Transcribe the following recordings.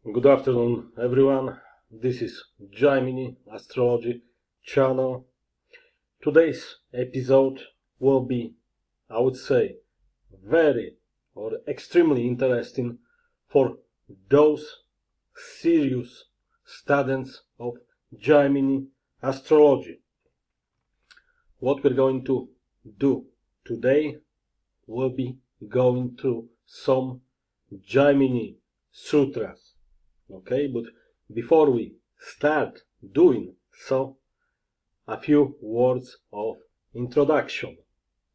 Good afternoon, everyone. This is Jaimini Astrology channel. Today's episode will be, I would say, very or extremely interesting for those serious students of Jaimini Astrology. What we're going to do today will be going through some Jaimini Sutras. Okay, but before we start doing so, a few words of introduction.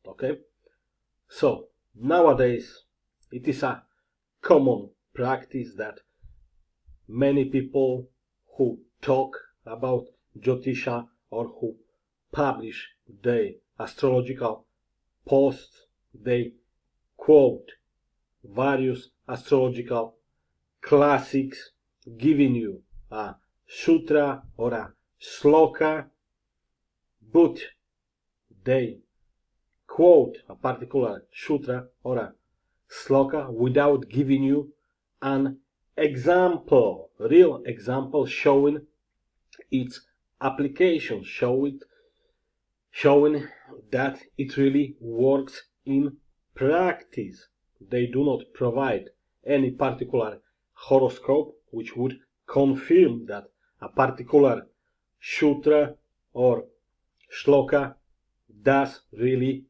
Okay, so nowadays it is a common practice that many people who talk about Jyotisha or who publish their astrological posts, they quote various astrological classics, giving you a sutra or a shloka, but they quote a particular sutra or a shloka without giving you an example, real example showing its application, showing that it really works in practice. They do not provide any particular horoscope which would confirm that a particular sutra or shloka does really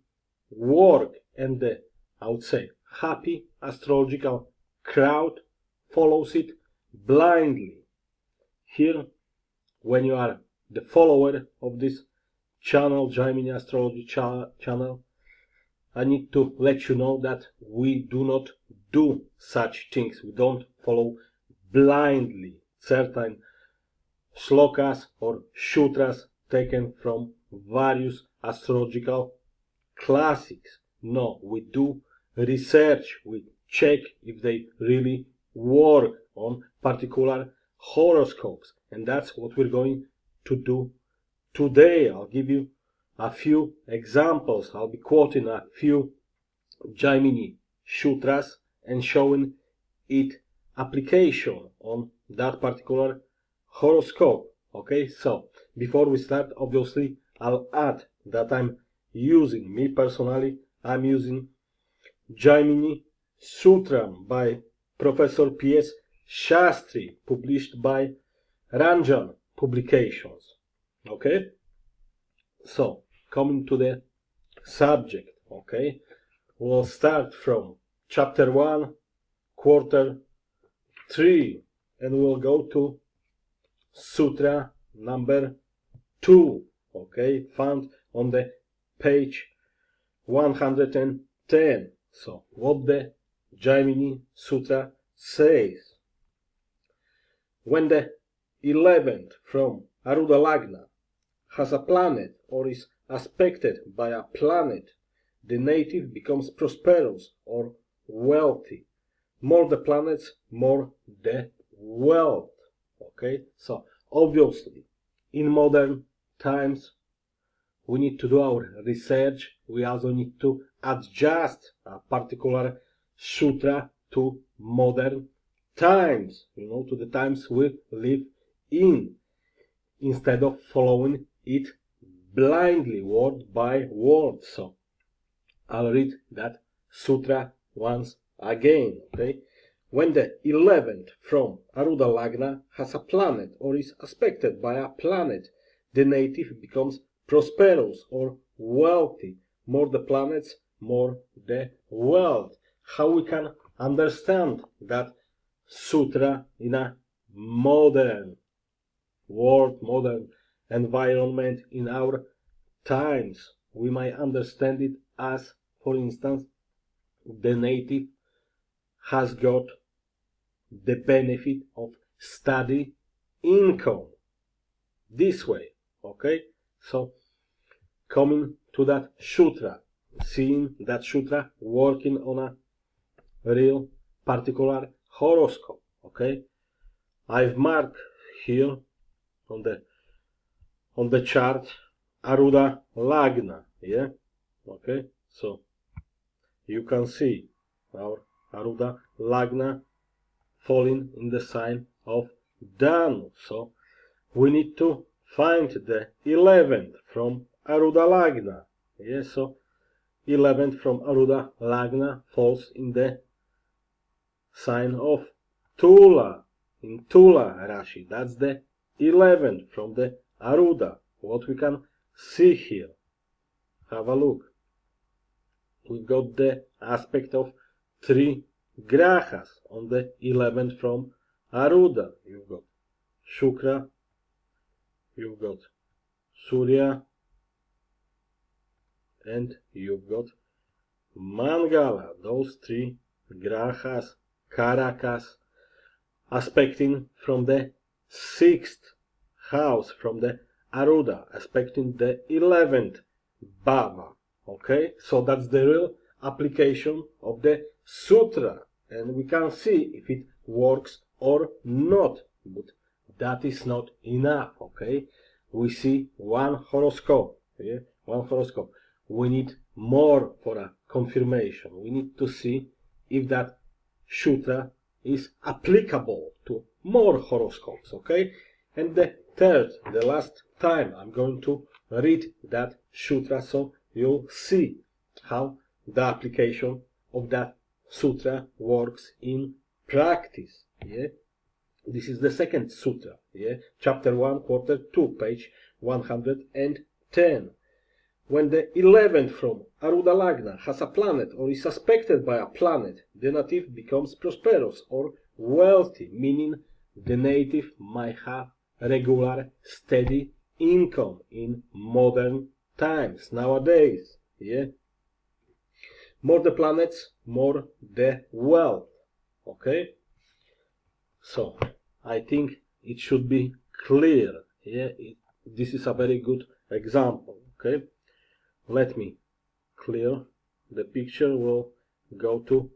work, and the, I would say, happy astrological crowd follows it blindly. Here, when you are the follower of this channel, Jaimini Astrology channel, I need to let you know that we do not do such things. We don't follow blindly certain shlokas or sutras taken from various astrological classics. No, we do research. We check if they really work on particular horoscopes. And that's what we're going to do today. I'll give you a few examples. I'll be quoting a few Jaimini Sutras and showing it application on that particular horoscope. Okay, so before we start, obviously I'll add that me personally, I'm using Jaimini Sutram by Prof.P.S.Sastri, published by Ranjan Publications. Okay, so coming to the subject. Okay, we'll start from chapter 1, quarter 3, and we'll go to sutra number 2, okay, found on the page 110. So what the Jaimini Sutra says: when the 11th from Aruda Lagna has a planet or is aspected by a planet, the native becomes prosperous or wealthy. More the planets, more the wealth. Okay, so obviously in modern times we need to do our research. We also need to adjust a particular sutra to modern times, to the times we live in, instead of following it blindly, word by word. So I'll read that sutra once again. Okay, when the 11th from Aruda Lagna has a planet or is aspected by a planet, the native becomes prosperous or wealthy. More the planets, more the wealth. How we can understand that sutra in a modern world, modern environment, in our times? We might understand it as, for instance, the native has got the benefit of steady income this way. Okay, so coming to that sutra, seeing that sutra working on a real particular horoscope. Okay, I've marked here on the chart Aruda Lagna. Yeah, okay, so you can see our Aruda Lagna falling in the sign of Danu. So we need to find the 11th from Aruda Lagna. Yes, so 11th from Aruda Lagna falls in the sign of Tula, in Tula Rashi. That's the 11th from the Aruda. What we can see here. Have a look. We've got the aspect of 3 grahas on the 11th from Aruda. You've got Shukra, you've got Surya, and you've got Mangala. Those 3 grahas, karakas, aspecting from the 6th house, from the Aruda, aspecting the 11th Baba. Okay, so that's the real application of the sutra, and we can see if it works or not. But that is not enough. Okay, we see one horoscope. Yeah, one horoscope. We need more for a confirmation. We need to see if that sutra is applicable to more horoscopes. Okay, and the third, the last time, I'm going to read that sutra so you'll see how the application of that sutra works in practice. Yeah, this is the second sutra. Yeah, chapter 1, quarter 2, page 110. When the 11th from Aruda Lagna has a planet or is suspected by a planet, the native becomes prosperous or wealthy, meaning the native might have regular, steady income in modern times, nowadays. Yeah, more the planets, more the wealth. Okay, so I think it should be clear. Yeah, this is a very good example. Okay, let me clear the picture. We'll go to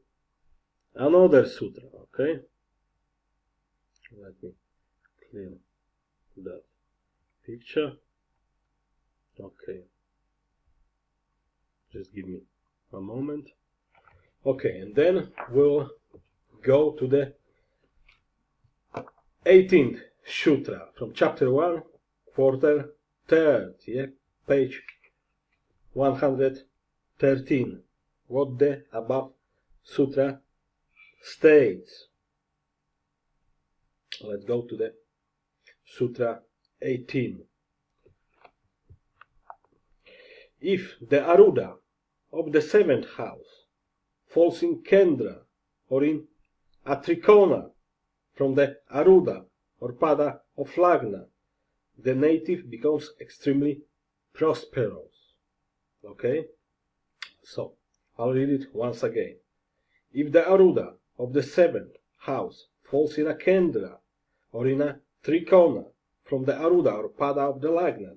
another sutra. Okay, let me clear that picture. Okay, just give me a moment. Okay, and then we'll go to the 18th sutra from chapter 1, quarter 3rd, yeah, page 113. What the above sutra states. Let's go to the Sutra 18. If the Aruda of the 7th house falls in Kendra or in Atrikona from the Aruda or Pada of Lagna, the native becomes extremely prosperous. Okay? So, I'll read it once again. If the Aruda of the 7th house falls in a Kendra or in a Trikona from the Aruda or Pada of the Lagna,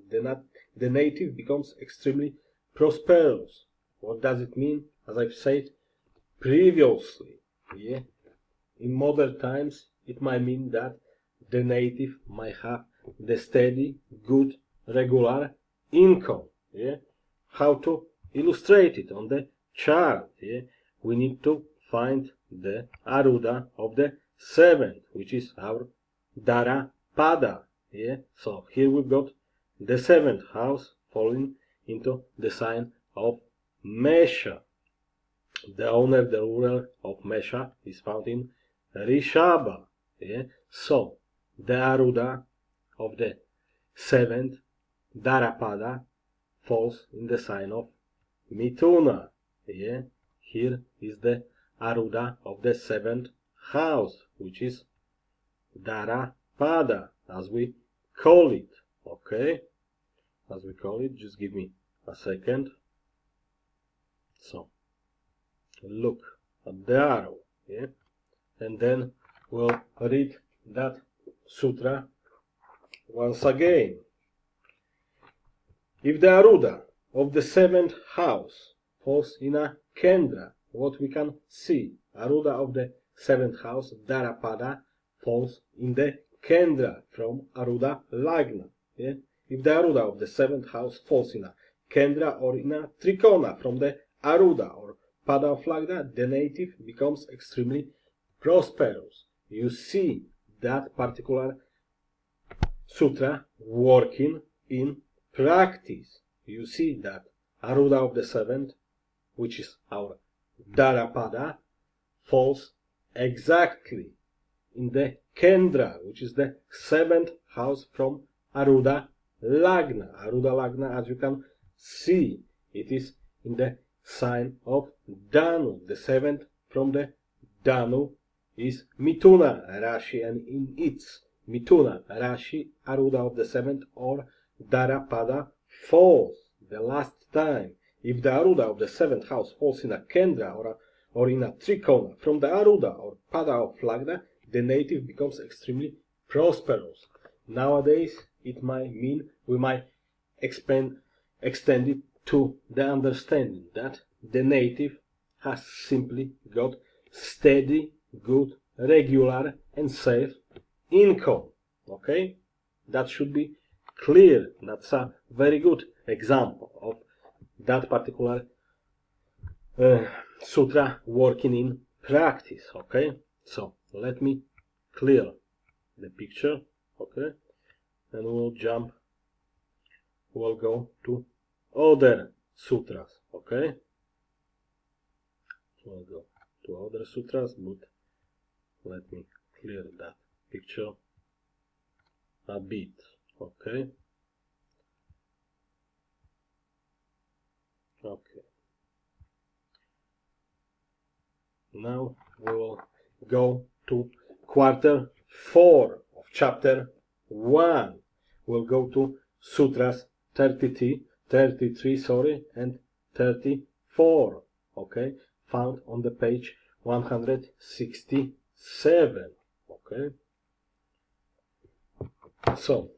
the native becomes extremely prosperous. What does it mean? As I've said previously, yeah? In modern times, it might mean that the native might have the steady, good, regular income. Yeah? How to illustrate it on the chart? Yeah? We need to find the Aruda of the 7th, which is our Darapada. Yeah? So here we've got the 7th house falling into the sign of Mesha. The owner, the ruler of Mesha is found in Rishaba. Yeah? So the Aruda of the 7th Darapada falls in the sign of Mithuna. Yeah? Here is the Aruda of the 7th house, which is Darapada, as we call it. Okay? As we call it, just give me a second. So, look at the arrow. Yeah? And then we'll read that sutra once again. If the Aruda of the 7th house falls in a Kendra, what we can see, Aruda of the 7th house, Darapada, falls in the Kendra from Aruda Lagna. Yeah? If the Aruda of the 7th house falls in a Kendra or in a Trikona from the Aruda or Pada of Lagna, the native becomes extremely prosperous. you see that particular sutra working in practice. You see that Aruda of the seventh, which is our Dharmapada, falls exactly in the Kendra, which is the seventh house from Aruda Lagna. Aruda Lagna, as you can see, it is in the sign of Danu. The seventh from the Danu is Mithuna Rashi, and in its Mithuna Rashi, Aruda of the seventh or Dharmapada falls the last time. If the Aruda of the seventh house falls in a Kendra or in a Trikona from the Aruda or Pada of Lagna, the native becomes extremely prosperous. Nowadays, it might mean we might extend it to the understanding that the native has simply got steady, good, regular, and safe income. Okay? That should be clear. That's a very good example of that particular sutra working in practice. Okay? So let me clear the picture. Okay? And we'll go to other sutras. Okay? We'll go to other sutras, but let me clear that picture a bit. Okay? Okay. Now we will go to quarter 4 of chapter 1. We'll go to sutras 33, and 34. Okay, found on the page 167. Okay, so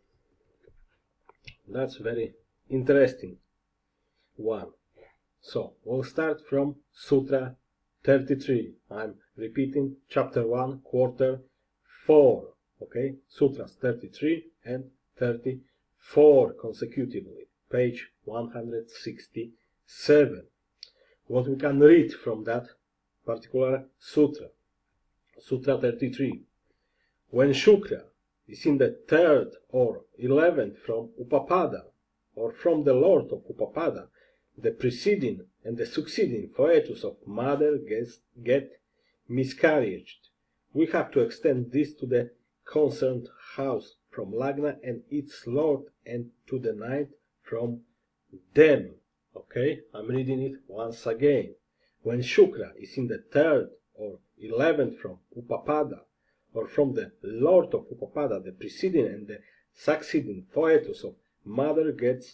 that's very interesting one. So we'll start from Sutra 33. I'm repeating chapter 1, quarter 4. Okay, Sutras 33 and 34 consecutively, page 167. What we can read from that particular sutra, Sutra 33. When Shukra is in the 3rd or 11th from Upapada, or from the Lord of Upapada, the preceding and the succeeding foetus of mother get miscarriaged. We have to extend this to the concerned house from Lagna and its Lord, and to the 9th from them. Okay, I'm reading it once again. When Shukra is in the 3rd or 11th from Upapada, or from the Lord of Upapada, the preceding and the succeeding foetus of mother get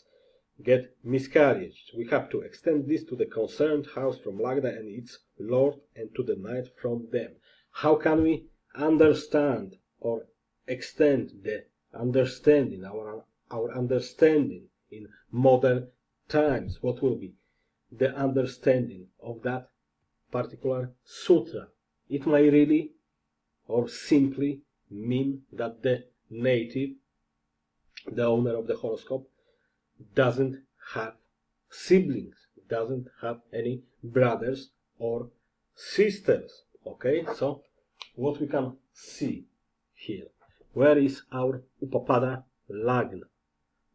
miscarriaged. We have to extend this to the concerned house from Lagna and its Lord, and to the 9th from them. How can we understand or extend the understanding, our understanding in modern times? What will be the understanding of that particular sutra? It may really or simply mean that the native, the owner of the horoscope, doesn't have siblings, doesn't have any brothers or sisters. Okay, so what we can see here, where is our Upapada Lagna?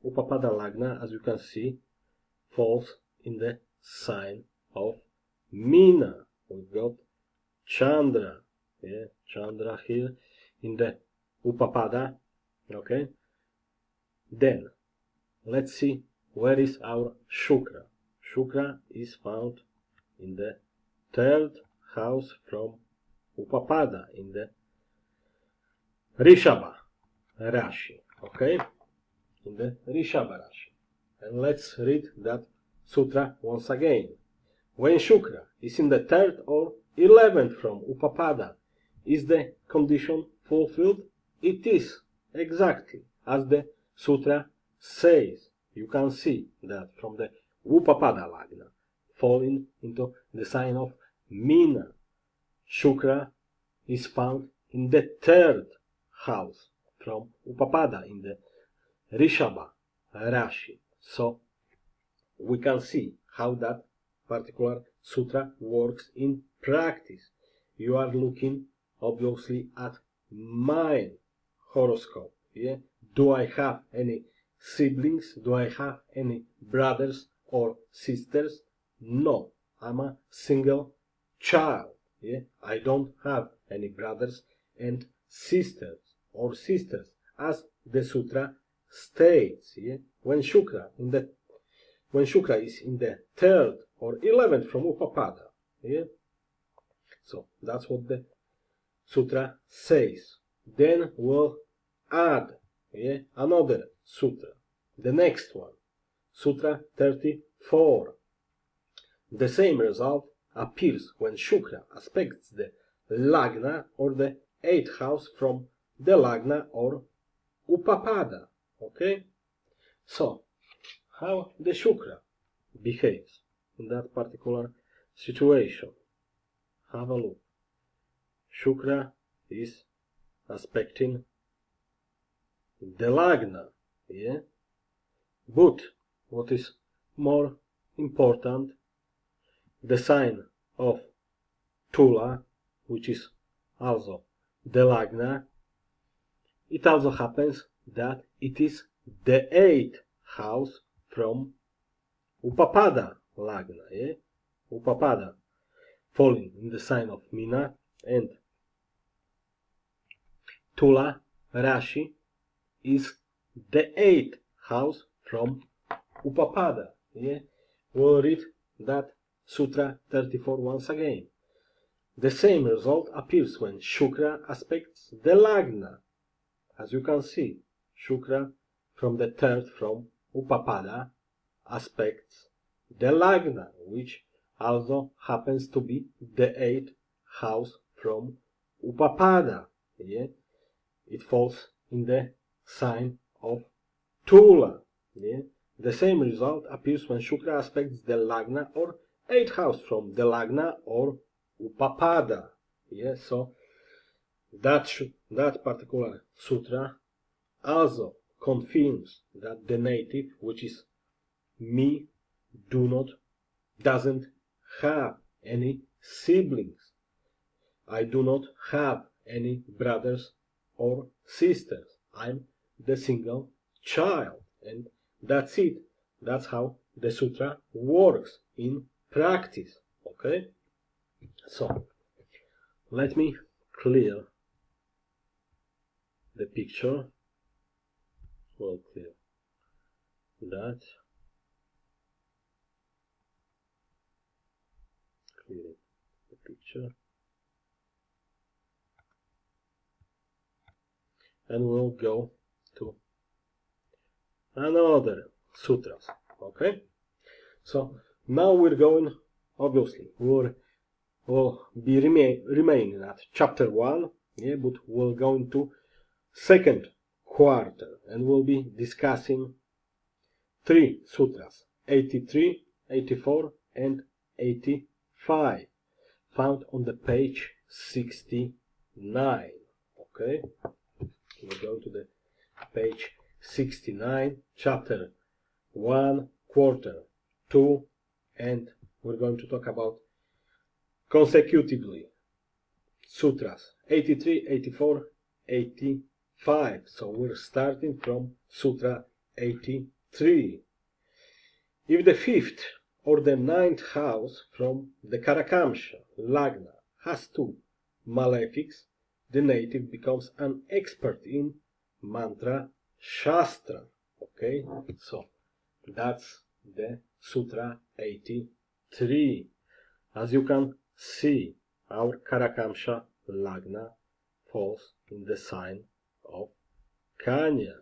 Upapada Lagna, as you can see, falls in the sign of Meena. We've got Chandra, Chandra here in the Upapada. Okay, then let's see where is our Shukra. Shukra is found in the 3rd house from Upapada, in the Rishabha Rashi. Okay, in the Rishabha Rashi. And let's read that sutra once again. When Shukra is in the 3rd or 11th from Upapada, is the condition fulfilled? It is, exactly as the sutra says. You can see that from the Upapada Lagna falling into the sign of Meena, Shukra is found in the 3rd house from Upapada, in the Rishabha Rashi. So we can see how that particular sutra works in practice. You are looking obviously at my horoscope. Yeah? Do I have any siblings? Do I have any brothers or sisters? No, I'm a single child. Yeah? I don't have any brothers and sisters as the sutra states. Yeah? When Shukra is in the 3rd or 11th from Upapada. Yeah? So that's what the sutra says. Then we'll add another sutra, the next one, Sutra 34. The same result appears when Shukra aspects the Lagna or the 8th house from the Lagna or Upapada. Okay? So, how the Shukra behaves in that particular situation? Have a look. Shukra is aspecting the Lagna, yeah? But what is more important, the sign of Tula, which is also the Lagna, it also happens that it is the 8th house from Upapada Lagna, yeah? Upapada falling in the sign of Mina, and Tula Rashi is the 8th house from Upapada. Yeah? We'll read that Sutra 34 once again. The same result appears when Shukra aspects the Lagna. As you can see, Shukra from the 3rd from Upapada aspects the Lagna, which also happens to be the 8th house from Upapada. Yeah? It falls in the sign of Tula. Yeah? The same result appears when Shukra aspects the Lagna or 8th house from the Lagna or Upapada. Yeah? So that particular sutra also confirms that the native, which is me, doesn't have any siblings. I do not have any brothers or sisters. I'm the single child, and that's it. That's how the sutra works in practice. Okay? So let me clear the picture. We'll clear that. Clear the picture. And we'll go to another sutras. Okay? So now we're going, obviously, we'll be remaining at chapter 1, yeah, but we'll go into second quarter and we'll be discussing 3 sutras, 83, 84, and 85, found on the page 69. Okay? We'll go to the page 69, chapter 1, quarter 2, and we're going to talk about consecutively sutras 83, 84, 85. So we're starting from sutra 83. If the 5th or the 9th house from the Karakamsha Lagna has 2 malefics, the native becomes an expert in mantra shastra. Okay, so that's the sutra 83. As you can see, our Karakamsha Lagna falls in the sign of Kanya.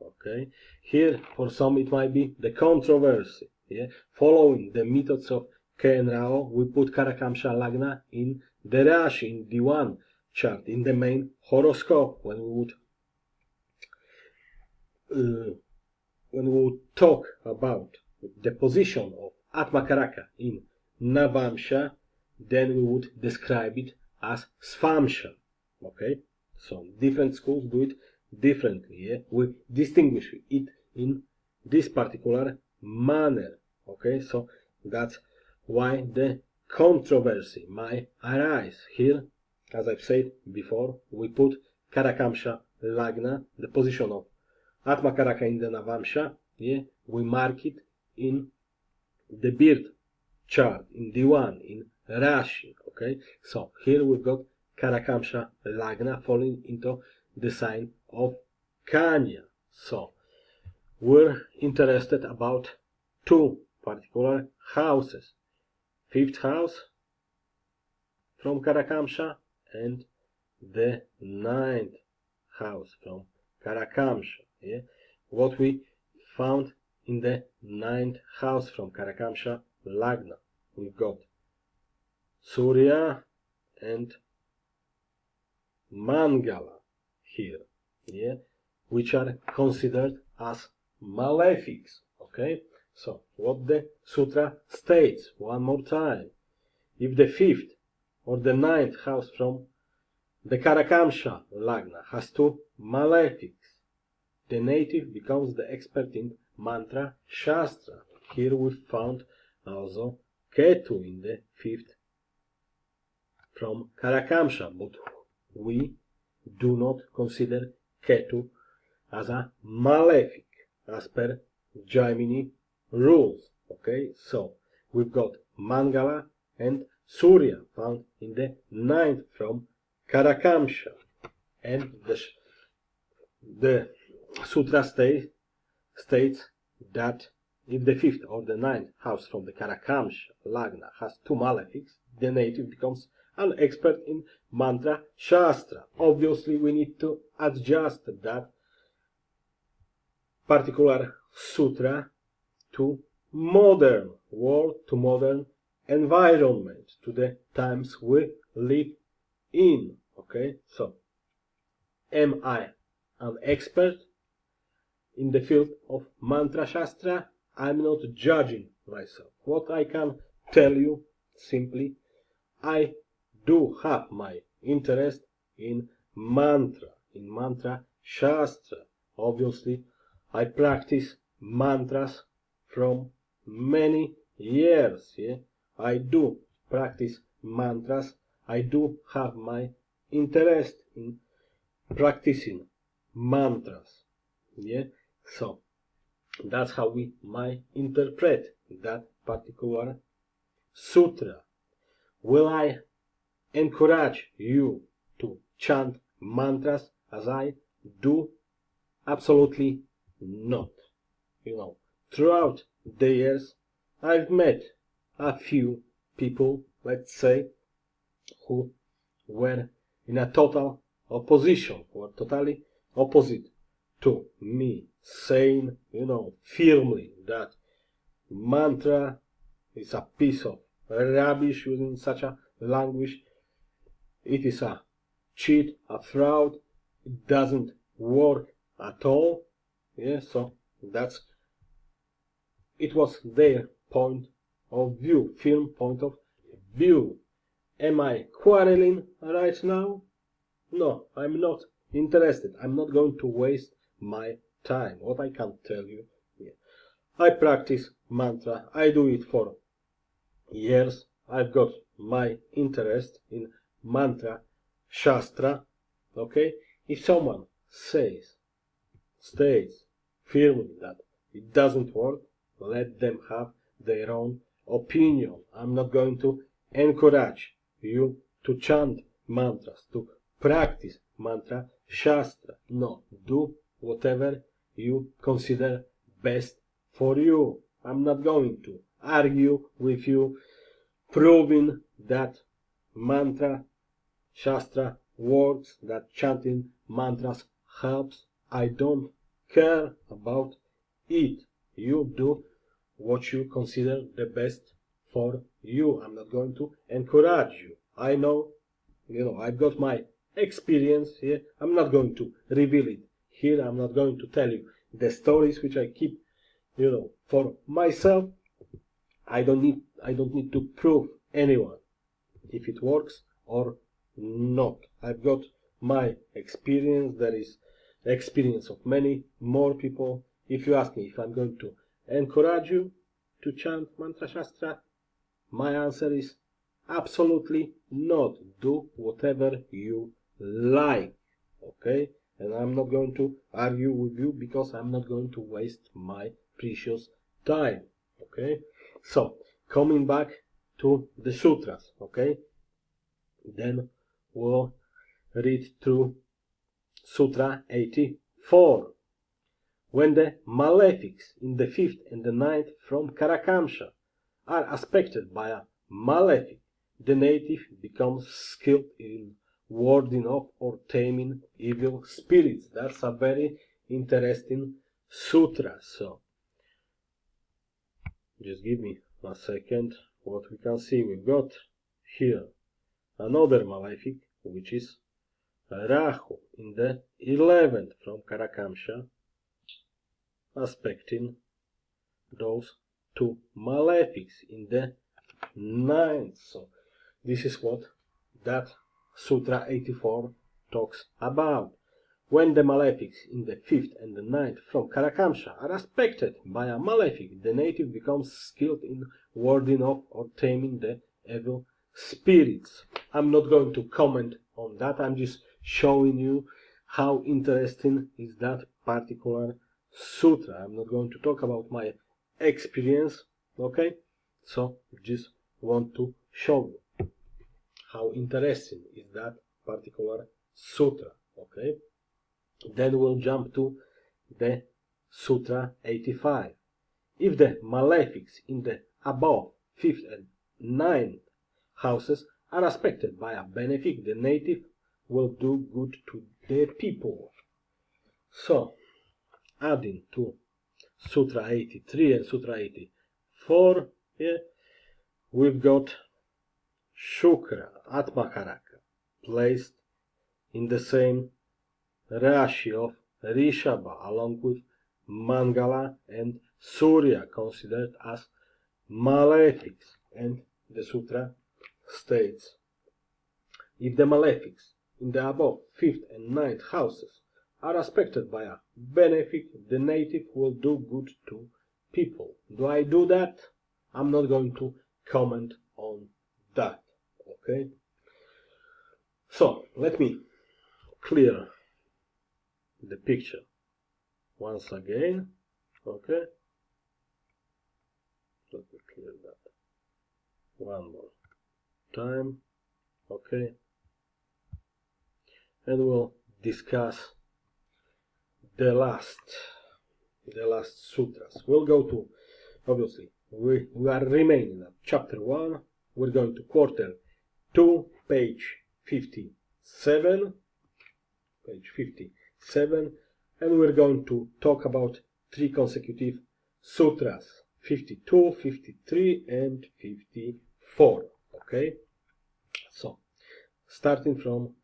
Okay, here for some it might be the controversy. Yeah, following the methods of K and Rao, we put Karakamsha Lagna in the Rashi, in D1 chart, in the main horoscope when we would talk about the position of Atma Karaka in Navamsha, then we would describe it as Svamsha. Okay, so different schools do it differently. Yeah? We distinguish it in this particular manner. Okay, so that's why the controversy might arise. Here, as I've said before, we put Karakamsha Lagna, the position of Atma Karaka in the Navamsha, yeah, we mark it in the birth chart, in D1, in Rashi, okay? So here we've got Karakamsha Lagna falling into the sign of Kanya. So we're interested about two particular houses. Fifth house from Karakamsha and the ninth house from Karakamsha. Yeah? What we found in the ninth house from Karakamsha Lagna, we've got Surya and Mangala here, yeah, which are considered as malefics. Okay, so what the sutra states one more time: if the fifth or the ninth house from the Karakamsha Lagna has two malefics, the native becomes the expert in mantra shastra. Here we found also Ketu in the fifth from Karakamsha, but we do not consider Ketu as a malefic as per Jaimini rules. Okay, so we've got Mangala and Surya found in the ninth from Karakamsha, and the sutra states that if the fifth or the ninth house from the Karakamsha Lagna has two malefics, the native becomes an expert in mantra shastra. Obviously, we need to adjust that particular sutra to modern world, to modern environment, to the times we live in. Okay, so am I an expert in the field of mantra shastra? I'm not judging myself. What I can tell you simply, I do have my interest in mantra shastra. Obviously, I practice mantras from many years. Yeah? I do practice mantras. I do have my interest in practicing mantras. Yeah? So that's how we might interpret that particular sutra. Will I encourage you to chant mantras as I do? Absolutely not. Throughout the years, I've met a few people, let's say, who were in a total opposition, or totally opposite to me, saying, firmly that mantra is a piece of rubbish, using such a language. It is a cheat, a fraud. It doesn't work at all. Yeah, so it was their point of view, firm point of view. Am I quarreling right now? No, I'm not interested. I'm not going to waste my time. What I can tell you, yeah. I practice mantra. I do it for years. I've got my interest in mantra shastra. Okay? If someone states firmly that it doesn't work, let them have their own opinion. I'm not going to encourage you to chant mantras, to practice mantra shastra. No, do whatever you consider best for you. I'm not going to argue with you, proving that mantra shastra works, that chanting mantras helps. I don't care about it. You do what you consider the best for you. I'm not going to encourage you. I know, I've got my experience here. I'm not going to reveal it here. I'm not going to tell you the stories which I keep, for myself. I don't need to prove anyone if it works or not. I've got my experience. There is experience of many more people. If you ask me if I'm going to encourage you to chant mantra shastra, my answer is absolutely not. Do whatever you like. okay? And I'm not going to argue with you because I'm not going to waste my precious time, okay? So, coming back to the sutras, okay? Then we'll read through Sutra 84. When the malefics in the 5th and the 9th from Karakamsha are aspected by a malefic, the native becomes skilled in warding off or taming evil spirits. That's a very interesting sutra. So, just give me a second. What we can see, we've got here another malefic, which is Rahu in the 11th from Karakamsha, aspecting those two malefics in the 9th. So this is what that Sutra 84 talks about. When the malefics in the 5th and the 9th from Karakamsha are aspected by a malefic, the native becomes skilled in warding off or taming the evil spirits. I'm not going to comment on that. I'm just showing you how interesting is that particular sutra. I'm not going to talk about my experience, okay? So just want to show you how interesting is that particular sutra, okay? Then we'll jump to the Sutra 85. If the malefics in the above 5th and 9th houses are aspected by a benefic, the native will do good to the people. So, adding to Sutra 83 and Sutra 84, here we've got Shukra, Atmakaraka, placed in the same Rashi of Rishabha, along with Mangala and Surya, considered as malefics. And the sutra states, if the malefics in the above 5th and 9th houses are aspected by a benefic, the native will do good to people. Do I do that? I'm not going to comment on that, okay? So, let me clear the picture once again, okay? Let me clear that one more time, okay? And we'll discuss the last sutras. We'll go to, obviously, we are remaining at chapter 1. We're going to quarter 2, page 57, and we're going to talk about 3 consecutive sutras, 52, 53, and 54, okay? So, starting from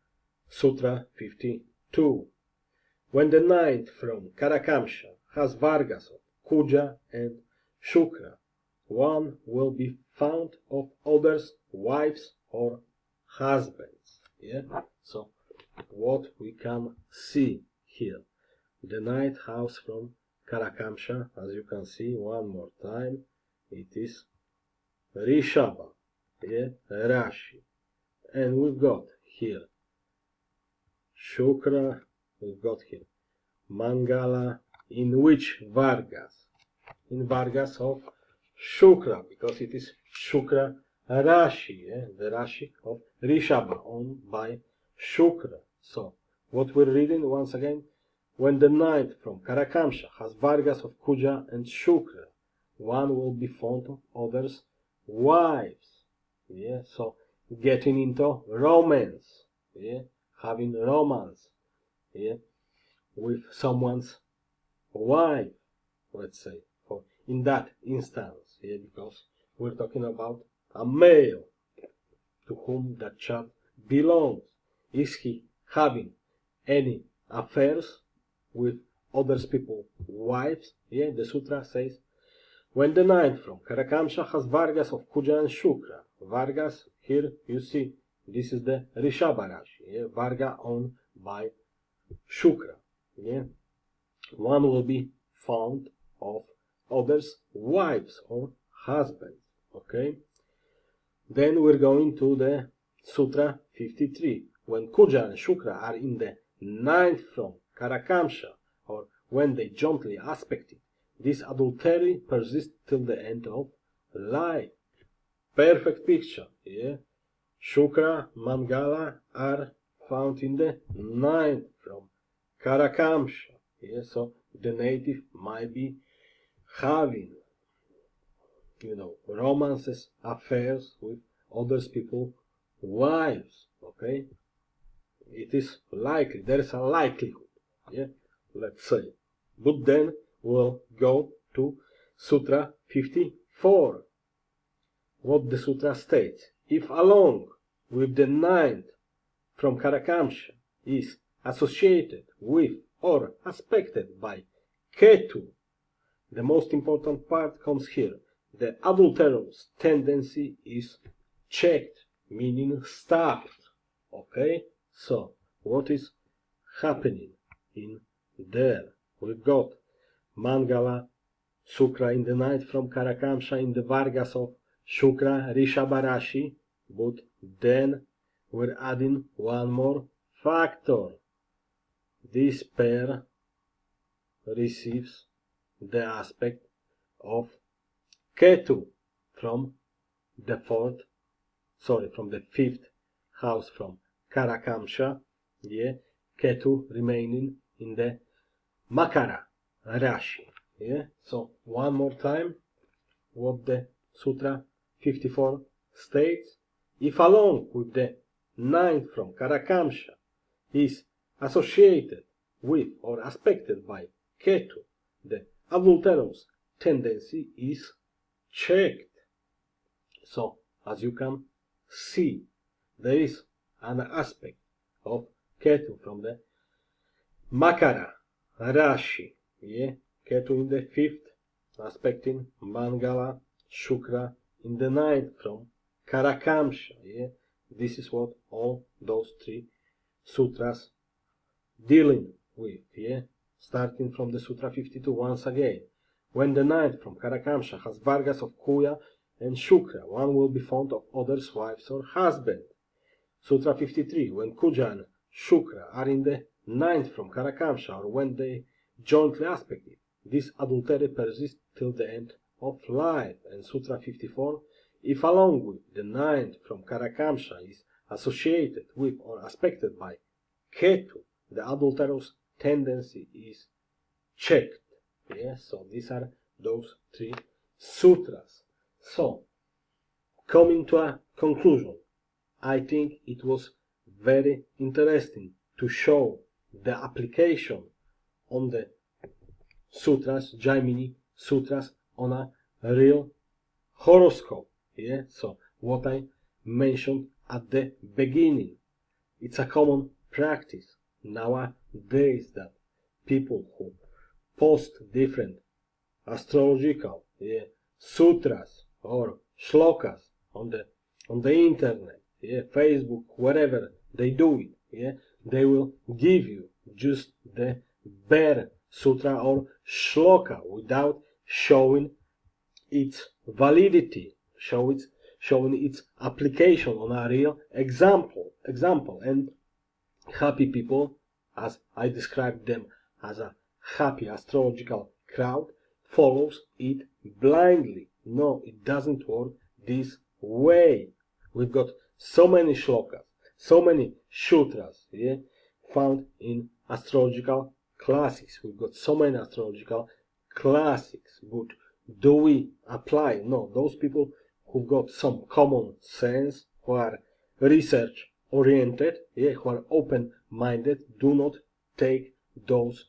Sutra 52. When the 9th from Karakamsha has Vargas of Kuja and Shukra, one will be found of others' wives or husbands. Yeah? So, what we can see here. The 9th house from Karakamsha, as you can see, one more time, it is Rishabha, yeah? Rashi. And we've got here Shukra, we've got here Mangala, in which Vargas? In Vargas of Shukra, because it is Shukra Rashi, the Rashi of Rishabha, owned by Shukra. So, what we're reading once again, when the 9th from Karakamsha has Vargas of Kuja and Shukra, one will be fond of others' wives. Yeah, so getting into romance, yeah, having romance, yeah, with someone's wife, let's say, for in that instance, yeah, because we're talking about a male to whom that child belongs. Is he having any affairs with other people's wives? Yeah, the sutra says, when the 9th from Karakamsha has Vargas of Kuja and Shukra. Vargas, here you see, this is the Rishabha Rashi, yeah, Varga owned by Shukra. Yeah, one will be found of others' wives or husbands. Okay. Then we're going to the Sutra 53. When Kuja and Shukra are in the ninth from Karakamsha, or when they jointly aspect it, this adultery persists till the end of life. Perfect picture, yeah? Shukra, Mangala are found in the ninth from Karakamsha, yeah? So the native might be having, romances, affairs with others people, wives, okay? It is likely, there is a likelihood, yeah, let's say. But then we'll go to Sutra 54. What the Sutra states: if along with the ninth from Karakamsha is associated with or aspected by Ketu, the most important part comes here. The adulterous tendency is checked, meaning stopped. Okay? So, what is happening in there? We've got Mangala, Shukra in the night from Karakamsha in the Vargas of Shukra, Rishabharashi, but then we're adding one more factor. This pair receives the aspect of Ketu from the fifth house from Karakamsha, yeah, Ketu remaining in the Makara Rashi, yeah. So one more time, what the Sutra 54 states: if along with the ninth from Karakamsha is associated with or aspected by Ketu, the adulterous tendency is checked. So, as you can see, there is an aspect of Ketu from the Makara Rashi, yeah? Ketu in the fifth, aspecting Mangala, Shukra in the ninth from Karakamsha, yeah? This is what all those three sutras dealing with, yeah? Starting from the Sutra 52 once again. When the ninth from Karakamsha has Vargas of Kuya and Shukra, one will be fond of others' wives or husband. Sutra 53, when Kuja and Shukra are in the ninth from Karakamsha, or when they jointly aspect it, this adultery persists till the end of life. And Sutra 54, if along with the ninth from Karakamsha is associated with or aspected by Ketu, the adulterous tendency is checked. Yes, so these are those three sutras. So, coming to a conclusion, I think it was very interesting to show the application on the sutras, Jaimini Sutras, on a real horoscope. Yeah, so what I mentioned at the beginning, it's a common practice nowadays that people who post different astrological sutras or shlokas on the internet, Facebook, wherever they do it, they will give you just the bare sutra or shloka without showing its validity, showing its application on a real example, and happy people, as I described them as a happy astrological crowd, follows it blindly. No, it doesn't work this way. We've got so many shlokas, so many sutras, found in astrological classics. We've got so many astrological classics, but do we apply? No, those people who've got some common sense, who are research oriented, who are open-minded, do not take those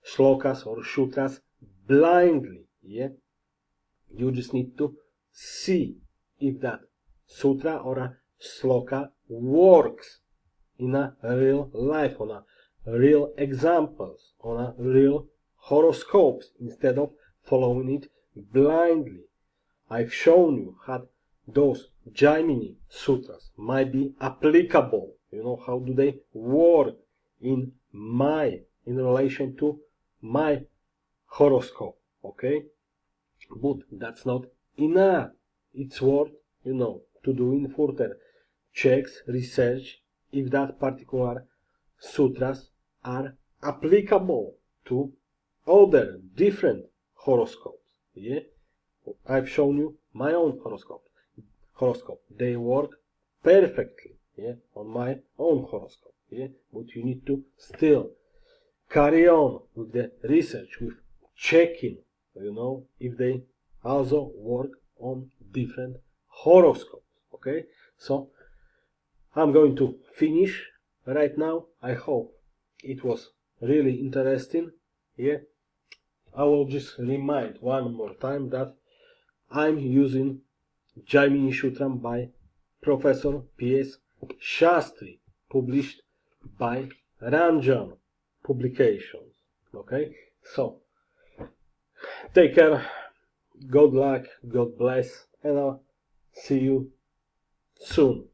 shlokas or sutras blindly. You just need to see if that sutra or a shloka works in a real life, on a real examples, on a real horoscopes, instead of following it blindly. I've shown you how those Jaimini Sutras might be applicable. How do they work in relation to my horoscope, okay? But that's not enough. It's worth, to doing further checks, research, if that particular sutras are applicable to other different horoscopes. Yeah, I've shown you my own horoscope. They work perfectly, yeah, on my own horoscope, yeah, but you need to still carry on with the research, with checking, if they also work on different horoscopes. Okay, so I'm going to finish right now. I hope it was really interesting. Yeah, I will just remind one more time that I'm using Jaimini Sutram by Professor P.S.Sastri, published by Ranjan Publications. Okay, so take care, good luck, God bless, and I'll see you soon.